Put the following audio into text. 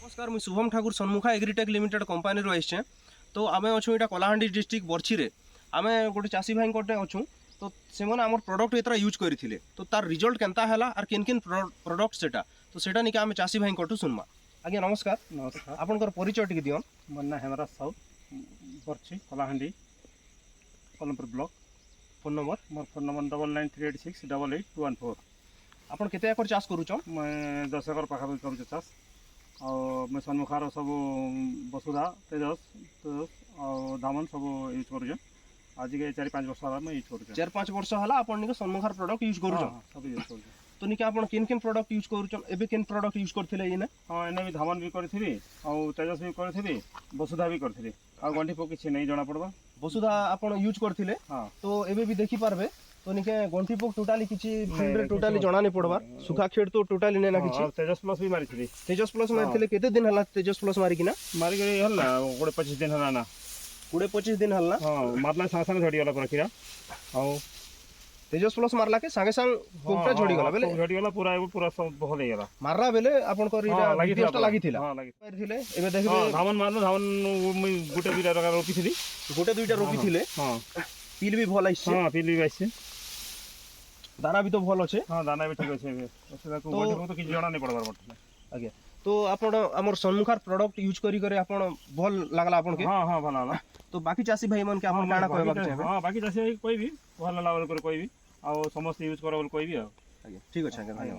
नमस्कार मुझे Shubham Thakur Sanmukha agritech limited company रही तो आम अच्छे यहाँ कलाहांडी डिस्ट्रिक्ट बर्छी रे आम गोटे चाषी भाई अच्छू तो से आम प्रोडक्ट एतरा यूज करते तो तार रिजल्ट केनता है और किन किन प्रोडक्ट सेटा तो सेटा नहीं आम चाषी भाई कटू सुनमा। आज्ञा नमस्कार। नमस्कार। आपनकर परिचय टी दियन। मोर ना Hemraj Sahu Barchhi Kalahandi Kalampur block. Phone number मोर फोन नंबर 9938688214। आपन केते एकर चाष करूछन? मैं 10 एकर पाखापाखि करूँ चाष और मैं सन्मुखार सब वसुधा तेजस और धामन सब यूज करूँ। आज के 4-5 वर्ष मैं यूज करूँ। 4-5 वर्ष है आपन सन्मुखार प्रोडक्ट यूज करूछन? सब यूज करूँ। तो निके आपन किन किन प्रोडक्ट यूज करूछन? एबे किन प्रोडक्ट यूज करथिले इने? हाँ एने भी धामन भी करथिबी और तेजस भी करथिबी वसुधा भी करथिबी आ गंठी पोक किछि नहीं जणा पड़बा। वसुधा आपन यूज करथिले? हाँ तो एबे भी देखि पारबे तो निके गंठी पोक टोटाली किछि फील्ड रे टोटाली जणा नहीं पड़बा। सुखा खेड़ तो टोटाली ने ना किछि। और तेजस प्लस भी मारिथिबी। तेजस प्लस मारथिले केते दिन हला तेजस प्लस मारी किना? मारी गई हल्ला 25 दिन हला ना। 20-25 दिन हला। हाँ मारला संग संग झड़ी गला पूरा खीरा और तेजस प्लस मारला के संगे संग पोकटा झड़ी गला बेले झड़ी गला पूरा पूरा सब भल हे गला। माररा बेले आपन कर इटा विदेशटा लागिथिला। हां लागी मारथिले एबे देखबे धामन मारलो धामन मुई गुटे दुइटा रका रोपिथिली। गोटे दुइटा रोपिथिले। हां पील भी भल आइছে। हां पील भी आइছে। दाना भी तो भल अछि। हां दाना भी ठीक अछि एबे ओसेदा को गंठी तो कि जणा नहीं पड़बार बट। आगे तो आपण हमर सन्मुखार प्रोडक्ट यूज करी करे आपण भल लागला आपण के? हां हां भल लागला। तो बाकी चासी भाई मन के आपण काना कहबा के चाहे? हां बाकी चासी कोई भी भल लागल कोई भी और समस्त यूज करबल कोई भी। आगे ठीक अछि आगे भाई।